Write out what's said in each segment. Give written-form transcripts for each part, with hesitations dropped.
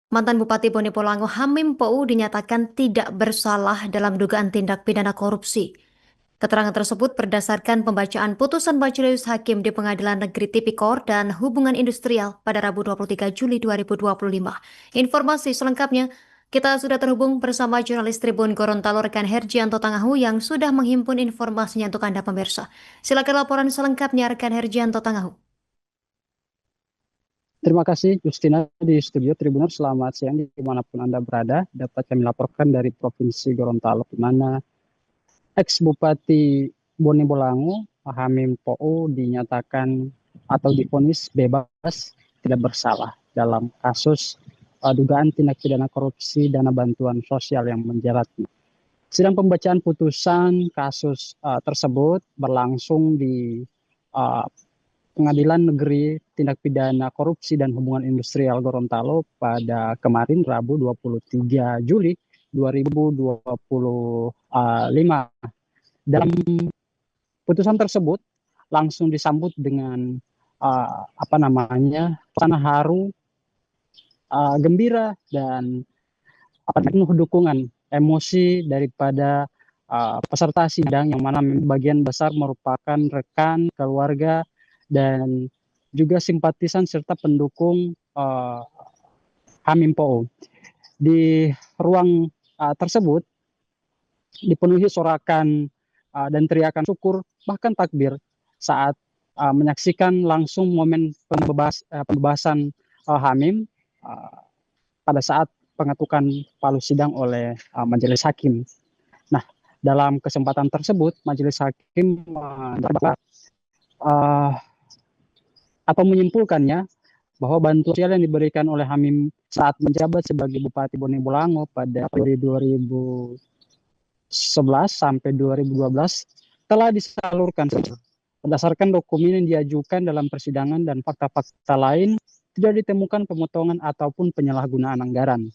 Mantan Bupati Bone Bolango Hamim Pou dinyatakan tidak bersalah dalam dugaan tindak pidana korupsi. Keterangan tersebut berdasarkan pembacaan putusan Majelis Hakim di Pengadilan Negeri Tipikor dan Hubungan Industrial pada Rabu 23 Juli 2025. Informasi selengkapnya, kita sudah terhubung bersama jurnalis Tribun Gorontalo rekan Herjianto Tangahu yang sudah menghimpun informasinya untuk Anda pemirsa. Silakan laporan selengkapnya rekan Herjianto Tangahu. Terima kasih Justina di studio Tribuners. Selamat siang dimanapun Anda berada. Dapat kami laporkan dari Provinsi Gorontalo, di mana ex-Bupati Bone Bolango, Hamim Pou, dinyatakan atau divonis bebas tidak bersalah dalam kasus dugaan tindak pidana korupsi dana bantuan sosial yang menjeratnya. Sidang pembacaan putusan kasus tersebut berlangsung di Pengadilan Negeri Tindak Pidana Korupsi dan Hubungan Industrial Gorontalo pada kemarin Rabu 23 Juli 2025. Dalam putusan tersebut langsung disambut dengan suasana haru, gembira dan penuh dukungan emosi daripada peserta sidang, yang mana bagian besar merupakan rekan, keluarga, dan juga simpatisan serta pendukung Hamim Pou. Di ruang tersebut dipenuhi sorakan dan teriakan syukur, bahkan takbir saat menyaksikan langsung momen pembebasan Hamim pada saat pengetukan palu sidang oleh majelis hakim. Nah, dalam kesempatan tersebut majelis hakim atau menyimpulkannya bahwa bantuan sosial yang diberikan oleh Hamim saat menjabat sebagai Bupati Bone Bolango pada periode 2011 sampai 2012 telah disalurkan berdasarkan dokumen yang diajukan dalam persidangan, dan fakta-fakta lain tidak ditemukan pemotongan ataupun penyalahgunaan anggaran.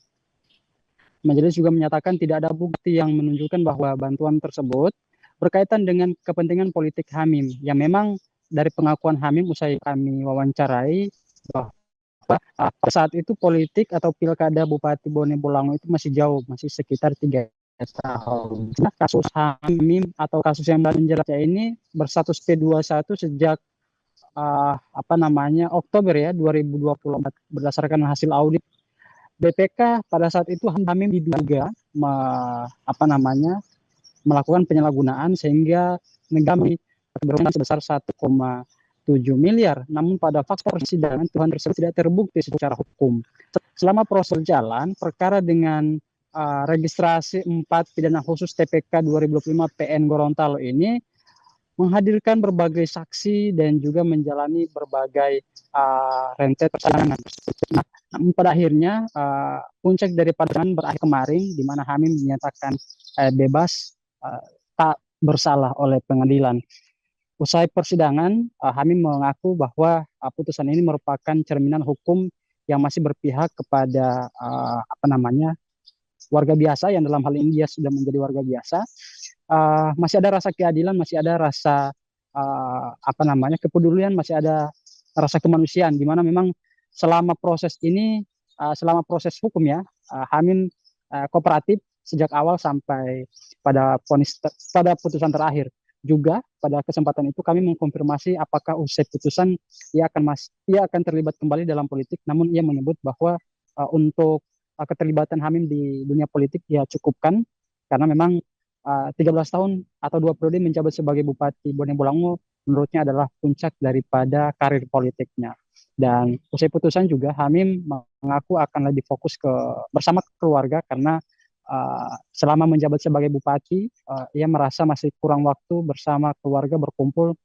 Majelis juga menyatakan tidak ada bukti yang menunjukkan bahwa bantuan tersebut berkaitan dengan kepentingan politik Hamim, yang memang dari pengakuan Hamim usai kami wawancarai bahwa pada saat itu politik atau pilkada Bupati Bone Bolango itu masih jauh, masih sekitar 3 tahun. Nah, kasus Hamim atau kasus yang menjeratnya ini berstatus P21 sejak Oktober 2024 berdasarkan hasil audit BPK. Pada saat itu Hamim diduga melakukan penyalahgunaan sehingga negara beruntung sebesar 1,7 miliar. Namun pada fakta persidangan Tuhan tersebut tidak terbukti secara hukum. Selama proses berjalan, perkara dengan registrasi 4 pidana khusus TPK 2025 PN Gorontalo ini menghadirkan berbagai saksi dan juga menjalani berbagai rentet persidangan. Nah, namun pada akhirnya puncak dari persidangan berakhir kemarin, di mana Hamim dinyatakan bebas, tak bersalah oleh pengadilan. Usai persidangan, Hamim mengaku bahwa putusan ini merupakan cerminan hukum yang masih berpihak kepada warga biasa, yang dalam hal ini dia sudah menjadi warga biasa. Masih ada rasa keadilan, masih ada rasa kepedulian, masih ada rasa kemanusiaan, di mana memang selama proses ini, selama proses hukum Hamim kooperatif sejak awal sampai pada putusan terakhir. Juga pada kesempatan itu kami mengkonfirmasi apakah usai putusan ia akan terlibat kembali dalam politik, namun ia menyebut bahwa untuk keterlibatan Hamim di dunia politik ia cukupkan, karena memang 13 tahun atau 2 periode menjabat sebagai Bupati Bone Bolango menurutnya adalah puncak daripada karir politiknya. Dan usai putusan juga Hamim mengaku akan lebih fokus bersama keluarga, karena selama menjabat sebagai bupati, ia merasa masih kurang waktu bersama keluarga berkumpul,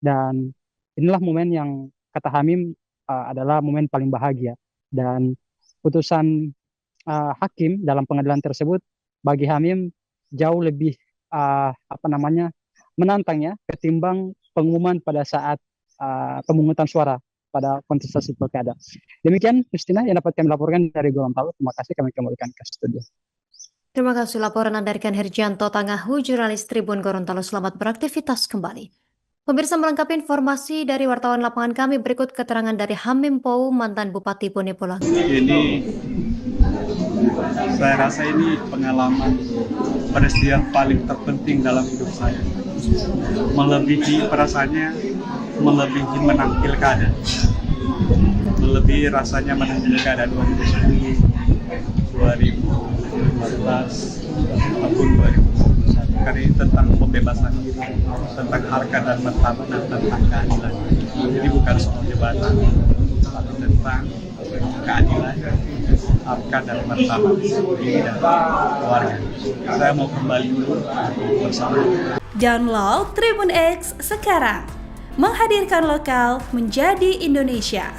dan inilah momen yang kata Hamim adalah momen paling bahagia. Dan putusan hakim dalam pengadilan tersebut bagi Hamim jauh lebih menantang ketimbang pengumuman pada saat pemungutan suara pada kontestasi pilkada. Demikian Justina yang dapat kami laporkan dari Gorontalo. Terima kasih, kami kembalikan ke studio. Terima kasih laporan Anda rekan Herjianto Tangahu, jurnalis Tribun Gorontalo. Selamat beraktivitas kembali. Pemirsa, melengkapi informasi dari wartawan lapangan kami, berikut keterangan dari Hamim Pou, mantan Bupati Bone Bolango. Ini Saya rasa ini pengalaman peristiwa paling terpenting dalam hidup saya. Melebihi perasaannya, melebihi menang pilkada. Melebihi rasanya menang pilkada 2010, 2014, ataupun 2021. Karena ini tentang pembebasan diri, tentang harkat dan martabat dan tentang keadilan. Jadi bukan soal jabatan, tapi tentang keadilan, harkat dan martabat diri dan keluarga. Saya mau kembali dulu bersama. Download Tribun X sekarang, menghadirkan lokal menjadi Indonesia.